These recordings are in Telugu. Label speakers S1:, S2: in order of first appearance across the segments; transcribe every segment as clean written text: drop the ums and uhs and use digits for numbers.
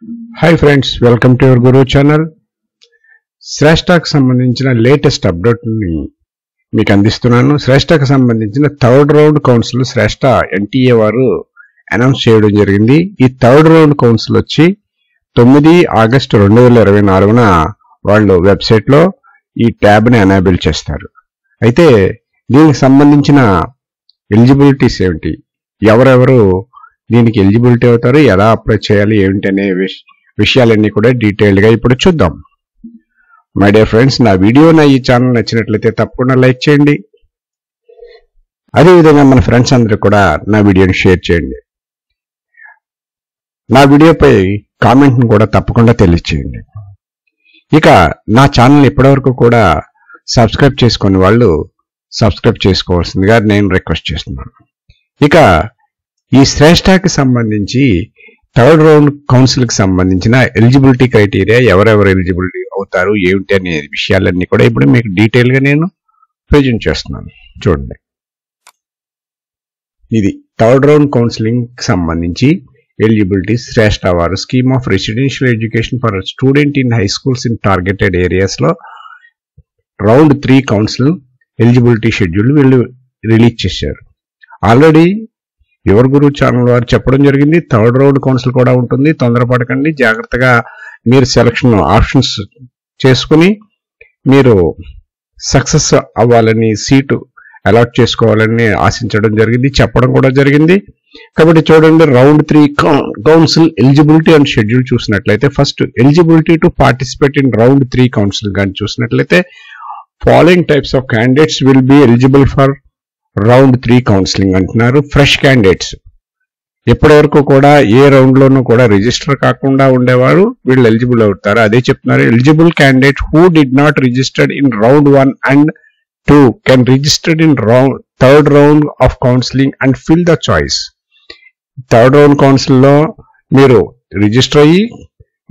S1: Hi friends, welcome to your Guru channel. శ్రేష్ఠకు సంబంధించిన లేటెస్ట్ అప్డేట్ ని మీకు అందిస్తున్నాను. శ్రేష్ఠకు సంబంధించిన థర్డ్ రౌండ్ కౌన్సిల్ శ్రేష్ఠ ఎన్టీఏ వారు అనౌన్స్ చేయడం జరిగింది. ఈ థర్డ్ రౌండ్ కౌన్సిల్ వచ్చి 9 ఆగస్టు 2024న వాళ్ళు వెబ్సైట్ లో ఈ ట్యాబ్ ని ఎనేబుల్ చేస్తారు. అయితే దీనికి సంబంధించిన ఎలిజిబిలిటీస్ ఏమిటి, ఎవరెవరు దీనికి ఎలిజిబిలిటీ అవుతారు, ఎలా అప్లై చేయాలి ఏమిటి అనే విషయాలన్నీ కూడా డీటెయిల్డ్ గా ఇప్పుడు చూద్దాం. మై డియర్ ఫ్రెండ్స్, నా వీడియో ఈ ఛానల్ నచ్చినట్లయితే తప్పకుండా లైక్ చేయండి. అదేవిధంగా మన ఫ్రెండ్స్ అందరూ కూడా నా వీడియోని షేర్ చేయండి. నా వీడియోపై కామెంట్ని కూడా తప్పకుండా తెలియచేయండి. ఇక నా ఛానల్ ఇప్పటివరకు కూడా సబ్స్క్రైబ్ చేసుకుని వాళ్ళు సబ్స్క్రైబ్ చేసుకోవాల్సిందిగా నేను రిక్వెస్ట్ చేస్తున్నాను. ఇక ఈ శ్రేష్ఠకి సంబంధించి థర్డ్ రౌండ్ కౌన్సిల్ కి సంబంధించిన ఎలిజిబిలిటీ క్రైటీరియా, ఎవరెవరు ఎలిజిబిలిటీ అవుతారు ఏమిటి అనే విషయాలన్నీ కూడా ఇప్పుడు మీకు డీటెయిల్ గా నేను ప్రెజెంట్ చేస్తున్నాను. చూడండి, ఇది థర్డ్ రౌండ్ కౌన్సిలింగ్ కి సంబంధించి ఎలిజిబిలిటీ. శ్రేష్ఠ వారు scheme of residential education for student in high schools in targeted areas లో రౌండ్ 3 కౌన్సిల్ ఎలిజిబిలిటీ షెడ్యూల్ వీళ్ళు రిలీజ్ చేశారు. ఆల్రెడీ యువర్ గురు ఛానల్ వారు చెప్పడం జరిగింది, థర్డ్ రౌండ్ కౌన్సిల్ కూడా ఉంటుంది, తొందరపడకండి, జాగ్రత్తగా మీరు సెలక్షన్ ఆప్షన్స్ చేసుకుని మీరు సక్సెస్ అవ్వాలని, సీటు అలాట్ చేసుకోవాలని ఆశించడం జరిగింది, చెప్పడం కూడా జరిగింది. కాబట్టి చూడండి, round 3 council eligibility and schedule చూసినట్లయితే, first eligibility to participate in round 3 council కానీ చూసినట్లయితే, following types of candidates will be eligible for round 3 counselling అంటున్నారు. ఫ్రెష్ క్యాండిడేట్స్, ఎప్పటి వరకు కూడా ఏ రౌండ్ లోనూ కూడా రిజిస్టర్ కాకుండా ఉండేవారు వీళ్ళు ఎలిజిబుల్ అవుతారు. అదే చెప్తున్నారు, eligible candidate who did not registered in round 1 and 2 can registered in third round of counselling and fill the choice. Third round council లో మీరు రిజిస్టర్ అయ్యి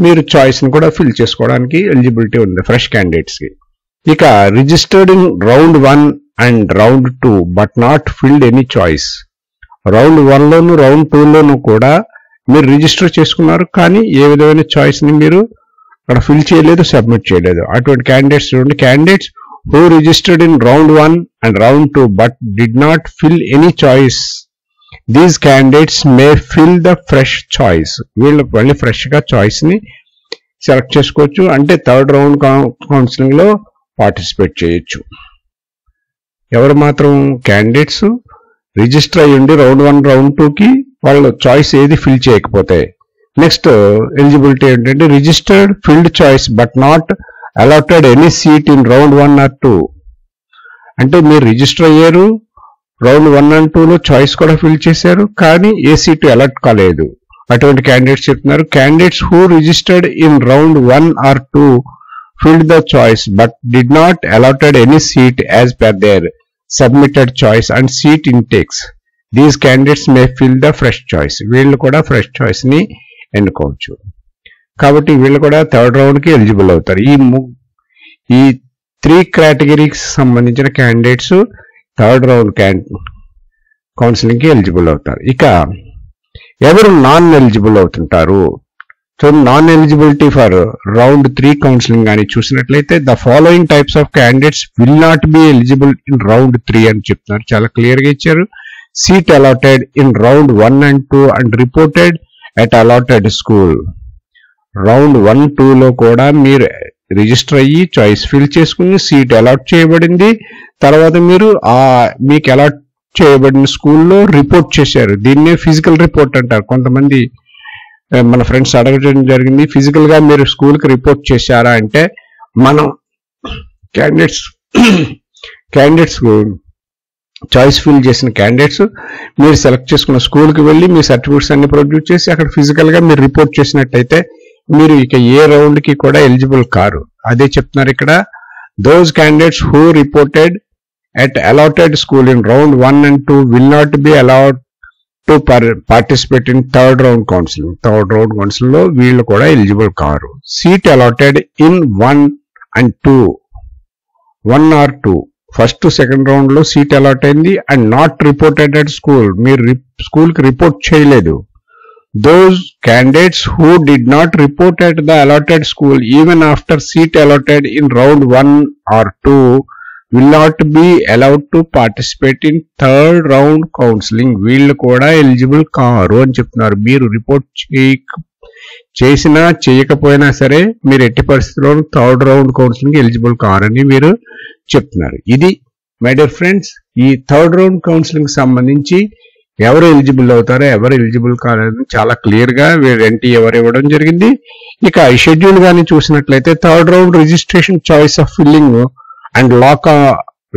S1: మీరు చాయిస్ ని కూడా ఫిల్ చేసుకోవడానికి ఎలిజిబిలిటీ ఉంది ఫ్రెష్ క్యాండిడేట్స్ కి. ఇక registered in round 1 and round 2 but not filled any choice. Round 1 loan round 2 లోను కూడా మీరు రిజిస్టర్ చేసుకున్నారు, కానీ ఏ విధమైన చాయిస్ ని మీరు అక్కడ ఫిల్ చేయలేదు, సబ్మిట్ చేయలేదు. అటువంటి క్యాండిడేట్స్ చూడండి, candidates who registered in round 1 and round 2 but did not fill any choice, these candidates may fill the fresh choice. వీళ్ళు మళ్ళీ ఫ్రెష్ గా చాయిస్ ని సెలెక్ట్ చేసుకోవచ్చు, అంటే థర్డ్ రౌండ్ కౌన్సిలింగ్ లో పార్టిసిపేట్ చేయొచ్చు. ఎవరు మాత్రం క్యాండిడేట్స్ రిజిస్టర్ అయ్యండి రౌండ్ 1 రౌండ్ 2 కి వాళ్ళు చాయిస్ ఏది ఫిల్ చేయకపోతే. నెక్స్ట్ ఎలిజిబిలిటీ ఏంటంటే, registered filled choice but not allotted any seat in round 1 or 2. అంటే మీరు రిజిస్టర్ అయ్యారు, రౌండ్ 1 and 2 లో చాయిస్ కూడా ఫిల్ చేశారు, కానీ ఏ సీటు అలాట్ కాలేదు. అటువంటి క్యాండిడేట్స్ చెప్తున్నారు, candidates who registered in round 1 or 2 filled the choice but did not allotted any seat as per their submitted choice and seat intakes. These candidates may fill the fresh choice. వీళ్ళు కూడా ఫ్రెష్ చాయిస్ ని ఎన్నుకోవచ్చు. కాబట్టి వీళ్ళు కూడా థర్డ్ రౌండ్ కి ఎలిజిబుల్ అవుతారు. ఈ 3 కేటగిరీకి సంబంధించిన క్యాండిడేట్స్ థర్డ్ రౌండ్ కౌన్సిలింగ్ కి ఎలిజిబుల్ అవుతారు. ఇక ఎవరు నాన్ ఎలిజిబుల్ అవుతుంటారు? So non eligibility for round 3 counselling అని చూసినట్లయితే, the following types of candidates will not be eligible in round 3 అని చెప్తున్నారు, చాలా క్లియర్ గా ఇచ్చారు. Seat allotted in round 1 and 2 and reported at allotted school. Round 1, 2 లో కూడా మీరు రిజిస్టర్ అయ్యి చాయిస్ ఫిల్ చేసుకుని సీట్ అలాట్ చేయబడింది, తర్వాత మీరు మీకు అలాట్ చేయబడిన స్కూల్లో రిపోర్ట్ చేశారు. దీన్నే ఫిజికల్ రిపోర్ట్ అంటారు. కొంతమంది మన ఫ్రెండ్స్ అడగడం జరిగింది, ఫిజికల్ గా మీరు స్కూల్ కి రిపోర్ట్ చేశారా అంటే, మనం క్యాండిడేట్స్ చాయిస్ ఫిల్ చేసిన క్యాండిడేట్స్ మీరు సెలెక్ట్ చేసుకున్న స్కూల్ కి వెళ్ళి మీ సర్టిఫికేట్స్ అన్ని ప్రొడ్యూస్ చేసి అక్కడ ఫిజికల్ గా మీరు రిపోర్ట్ చేసినట్టయితే మీరు ఇక ఏ రౌండ్ కి కూడా ఎలిజిబుల్ కారు. అదే చెప్తున్నారు ఇక్కడ, those candidates who reported at allotted school in round 1 and 2 will not be allowed to participate in third round counseling. Third round counseling లో వీళ్ళు కూడా eligible car. Seat allotted in 1 and 2 1 or 2 first second round లో సీట్ అలాట్ అయింది and not reported at school, మీరు స్కూల్ కి రిపోర్ట్ చేయలేదు, those candidates who did not report at the allotted school even after seat allotted in round 1 or 2 will not be allowed to participate in third round counseling. వీళ్ళు కూడా ఎలిజిబుల్ కారు అని చెప్తున్నారు. మీరు రిపోర్ట్ చేసినా చేయకపోయినా సరే మీరు ఎట్టి పరిస్థితుల్లోనూ థర్డ్ రౌండ్ కౌన్సిలింగ్ ఎలిజిబుల్ కారని మీరు చెప్తున్నారు. ఇది మై డియర్ ఫ్రెండ్స్, ఈ థర్డ్ రౌండ్ కౌన్సిలింగ్ సంబంధించి ఎవరు ఎలిజిబుల్ అవుతారో ఎవరు ఎలిజిబుల్ కాదని చాలా క్లియర్ గా వీరంటీ ఎవరు ఇవ్వడం జరిగింది. ఇక ఈ షెడ్యూల్ గాని చూసినట్లయితే third round registration choice of filling and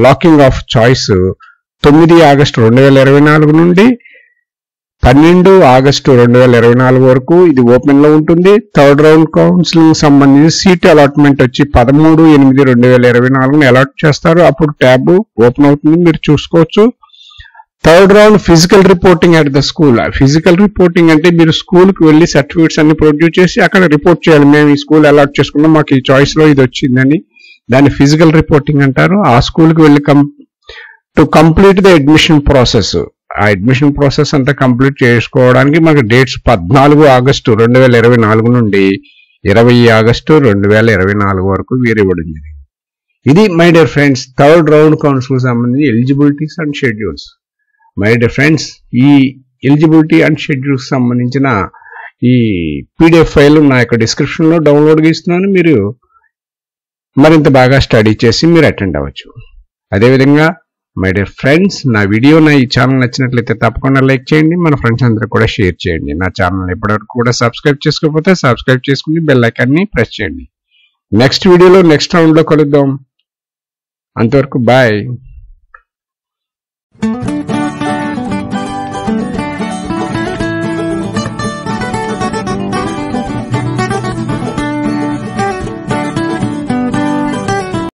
S1: locking of choice 9 August 2024 నుండి 12 ఆగస్టు 2024 వరకు ఇది ఓపెన్ లో ఉంటుంది. థర్డ్ రౌండ్ కౌన్సిలింగ్ సంబంధించి సీట్ అలాట్మెంట్ వచ్చి 13/8/2024 అలాట్ చేస్తారు. అప్పుడు ట్యాబ్ ఓపెన్ అవుతుంది, మీరు చూసుకోవచ్చు. Third round physical reporting at the school. Physical reporting అంటే మీరు స్కూల్కి వెళ్ళి సర్టిఫికేట్స్ అన్ని ప్రొడ్యూస్ చేసి అక్కడ రిపోర్ట్ చేయాలి. మేము ఈ స్కూల్ అలాట్ చేసుకున్నాం, మాకు ఈ చాయిస్ లో ఇది వచ్చిందని. దాన్ని ఫిజికల్ రిపోర్టింగ్ అంటారు. ఆ స్కూల్కి వెళ్ళి to complete the admission process. ఆ అడ్మిషన్ ప్రాసెస్ అంతా కంప్లీట్ చేసుకోవడానికి మనకు డేట్స్ 14 ఆగస్టు 2024 నుండి 20 ఆగస్టు 2024 వరకు వీరు ఇవ్వడం జరిగింది. ఇది my dear friends third round council సంబంధించి eligibilities and schedules. My dear friends, ఈ ఎలిజిబిలిటీ అండ్ షెడ్యూల్స్ సంబంధించిన ఈ పీడిఎఫ్ ఫైల్ నా యొక్క డిస్క్రిప్షన్ లో డౌన్లోడ్ ఇస్తున్నాను. మీరు మరింత బాగా స్టడీ చేసి మీరు అటెండ్ అవ్వచ్చు. అదేవిధంగా మై డియర్ ఫ్రెండ్స్, నా వీడియో ఈ ఛానల్ నచ్చినట్లయితే తప్పకుండా లైక్ చేయండి, మన ఫ్రెండ్స్ అందరూ కూడా షేర్ చేయండి. నా ఛానల్ ఇప్పటివరకు కూడా సబ్స్క్రైబ్ చేసుకోకపోతే సబ్స్క్రైబ్ చేసుకుని బెల్ ఐకాన్ ని ప్రెస్ చేయండి. నెక్స్ట్ వీడియోలో నెక్స్ట్ రౌండ్ లో కలుద్దాం. అంతవరకు బాయ్.